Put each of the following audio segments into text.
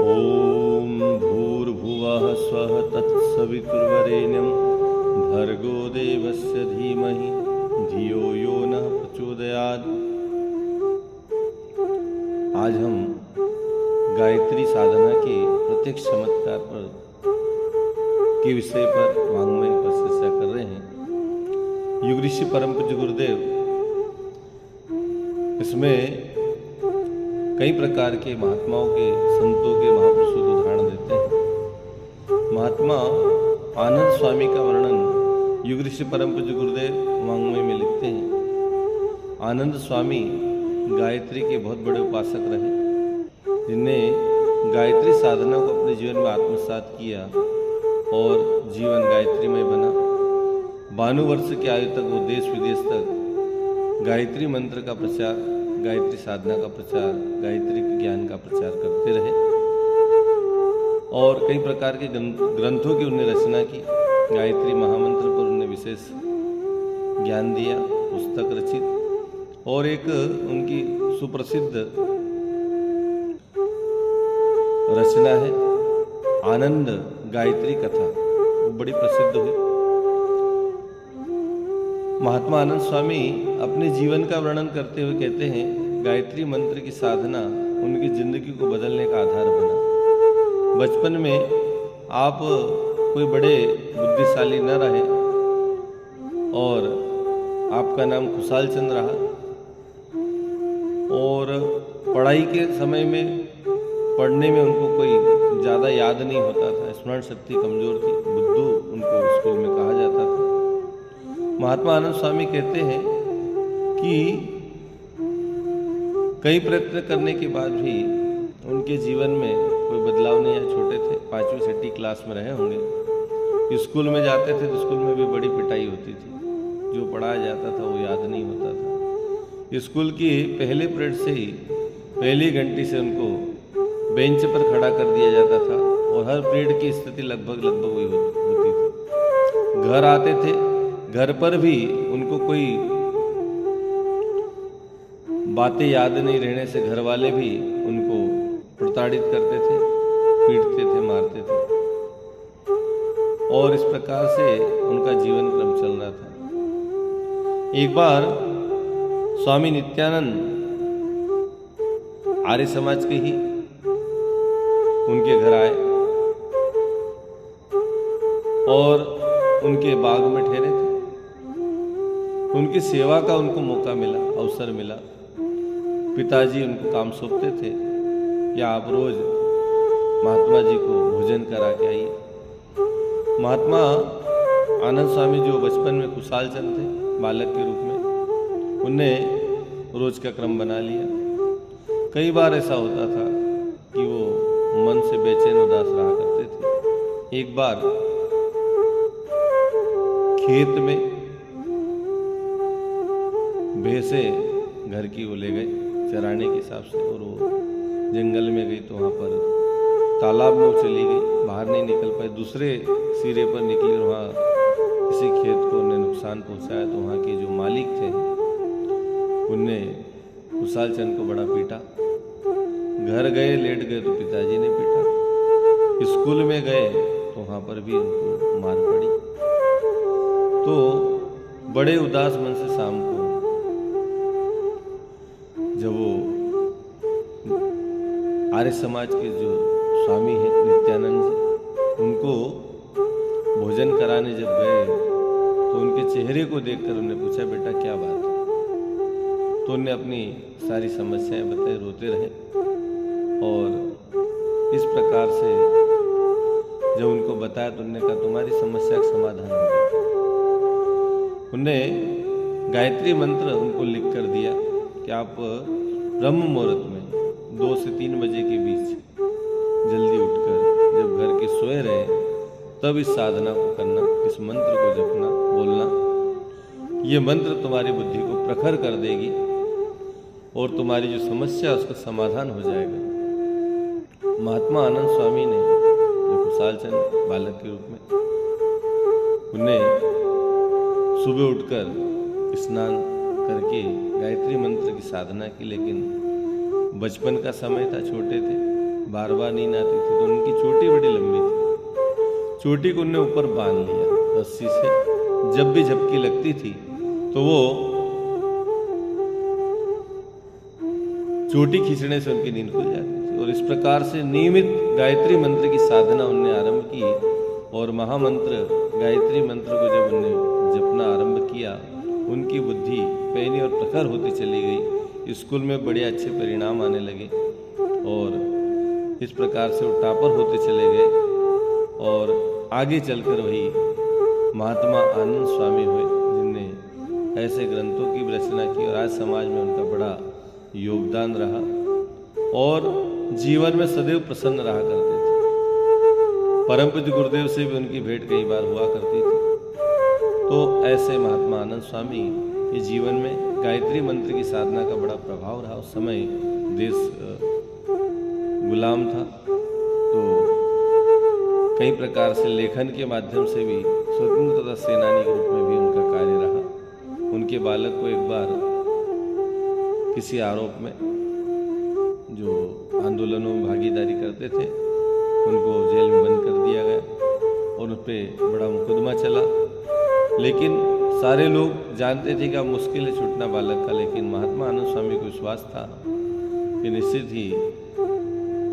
ॐ भूर्भुवः स्वः तत्सवितुर्वरेण्यं भर्गो देवस्य धीमहि धियो यो नः प्रचोदयात्। आज हम गायत्री साधना के प्रत्यक्ष चमत्कार पर के विषय पर वाङ्मय पर चर्चा कर रहे हैं। युग ऋषि परम पूज्य गुरुदेव इसमें कई प्रकार के महात्माओं के, संतों के, महापुरुषों के उदाहरण देते हैं। महात्मा आनंद स्वामी का वर्णन युग ऋषि परम पूज्य गुरुदेव वाङ्मय में लिखते हैं। आनंद स्वामी गायत्री के बहुत बड़े उपासक रहे, जिनने गायत्री साधना को अपने जीवन में आत्मसात किया और जीवन गायत्रीमय बना। 92 वर्ष की आयु तक वो देश विदेश तक गायत्री मंत्र का प्रचार, गायत्री साधना का प्रचार, गायत्री के ज्ञान का प्रचार करते रहे और कई प्रकार के ग्रंथों की उन्होंने रचना की। गायत्री महामंत्र पर उन्होंने विशेष ज्ञान दिया, पुस्तक रचित, और एक उनकी सुप्रसिद्ध रचना है आनंद गायत्री कथा, वो बड़ी प्रसिद्ध हुई। महात्मा आनंद स्वामी अपने जीवन का वर्णन करते हुए कहते हैं, गायत्री मंत्र की साधना उनकी जिंदगी को बदलने का आधार बना। बचपन में आप कोई बड़े बुद्धिशाली न रहे और आपका नाम खुशाल चंद रहा, और पढ़ाई के समय में पढ़ने में उनको कोई ज़्यादा याद नहीं होता था, स्मरण शक्ति कमज़ोर थी, बुद्धू उनको स्कूल में कहा जाता था। महात्मा आनंद स्वामी कहते हैं कि कई प्रयत्न करने के बाद भी उनके जीवन में कोई बदलाव नहीं आया। छोटे थे, 5वीं 6वीं क्लास में रहे होंगे। स्कूल में जाते थे तो स्कूल में भी बड़ी पिटाई होती थी, जो पढ़ाया जाता था वो याद नहीं होता था। स्कूल की पहले पीरियड से ही पहली घंटी से उनको बेंच पर खड़ा कर दिया जाता था और हर पीरियड की स्थिति लगभग वही होती थी। घर आते थे, घर पर भी उनको कोई बातें याद नहीं रहने से घर वाले भी उनको प्रताड़ित करते थे, पीटते थे, मारते थे, और इस प्रकार से उनका जीवन क्रम चल रहा था। एक बार स्वामी नित्यानंद आर्य समाज के ही उनके घर आए और उनके बाग में ठहरे थे। उनकी सेवा का उनको मौका मिला, अवसर मिला। पिताजी उनको काम सौंपते थे कि आप रोज महात्मा जी को भोजन करा के आइए। महात्मा आनंद स्वामी जो बचपन में खुशाल चंद थे, बालक के रूप में, उनने रोज का क्रम बना लिया। कई बार ऐसा होता था कि वो मन से बेचैन उदास रहा करते थे। एक बार खेत में भैंसे घर की वो ले गए चराने के हिसाब से, और वो जंगल में गई तो वहाँ पर तालाब में वो चली गई, बाहर नहीं निकल पाई। दूसरे सिरे पर निकली और वहाँ किसी खेत को उन्हें नुकसान पहुँचाया। तो वहाँ के जो मालिक थे उनने खुशाल चंद को बड़ा पीटा। घर गए, लेट गए तो पिताजी ने पीटा। स्कूल में गए तो वहाँ पर भी उनको मार पड़ी। तो बड़े उदास मन से शाम को जब वो आर्य समाज के जो स्वामी हैं नित्यानंद जी, उनको भोजन कराने जब गए तो उनके चेहरे को देखकर उन्होंने पूछा, बेटा क्या बात है? तो उन्होंने अपनी सारी समस्याएं बताई, रोते रहे। और इस प्रकार से जब उनको बताया तो उन्होंने कहा, तुम्हारी समस्या का समाधान हो गया। उन्होंने गायत्री मंत्र उनको लिख कर दिया कि आप ब्रह्म मुहूर्त में 2 से 3 बजे के बीच जल्दी उठकर जब घर के सोए रहे तब इस साधना को करना, इस मंत्र को जपना, बोलना। ये मंत्र तुम्हारी बुद्धि को प्रखर कर देगी और तुम्हारी जो समस्या उसका समाधान हो जाएगा। महात्मा आनंद स्वामी ने जो खुशाल चंद बालक के रूप में, उन्हें सुबह उठकर स्नान करके गायत्री मंत्र की साधना की। लेकिन बचपन का समय था, छोटे थे, बार बार नींद आती थी, तो उनकी चोटी बड़ी लंबी थी। चोटी को उनने ऊपर बांध लिया रस्सी से। जब भी झपकी लगती थी तो वो चोटी खींचने से उनकी नींद खुल जाती थी। और इस प्रकार से नियमित गायत्री मंत्र की साधना उनने आरंभ की। और महामंत्र गायत्री मंत्र को जब उनने जपना आरंभ किया, उनकी बुद्धि पैनी और प्रखर होती चली गई। स्कूल में बड़े अच्छे परिणाम आने लगे और इस प्रकार से वो टॉपर होते चले गए। और आगे चलकर वही महात्मा आनंद स्वामी हुए, जिनने ऐसे ग्रंथों की रचना की और आज समाज में उनका बड़ा योगदान रहा और जीवन में सदैव प्रसन्न रहा करते थे। परम पूज्य गुरुदेव से भी उनकी भेंट कई बार हुआ करती थी। तो ऐसे महात्मा आनंद स्वामी के जीवन में गायत्री मंत्र की साधना का बड़ा प्रभाव रहा। उस समय देश गुलाम था, तो कई प्रकार से लेखन के माध्यम से भी स्वतंत्रता सेनानी के रूप में भी उनका कार्य रहा। उनके बालक को एक बार किसी आरोप में, जो आंदोलनों में भागीदारी करते थे, उनको जेल में बंद कर दिया गया और उस पर बड़ा मुकदमा चला। लेकिन सारे लोग जानते थे कि अब मुश्किल है छूटना बालक का, लेकिन महात्मा आनंद स्वामी को विश्वास था कि निश्चित ही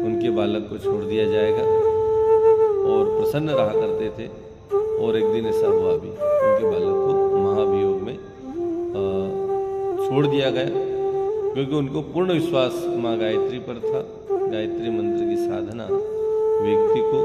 उनके बालक को छोड़ दिया जाएगा और प्रसन्न रहा करते थे। और एक दिन ऐसा हुआ भी, उनके बालक को महाभियोग में छोड़ दिया गया, क्योंकि उनको पूर्ण विश्वास माँ गायत्री पर था। गायत्री मंत्र की साधना व्यक्ति को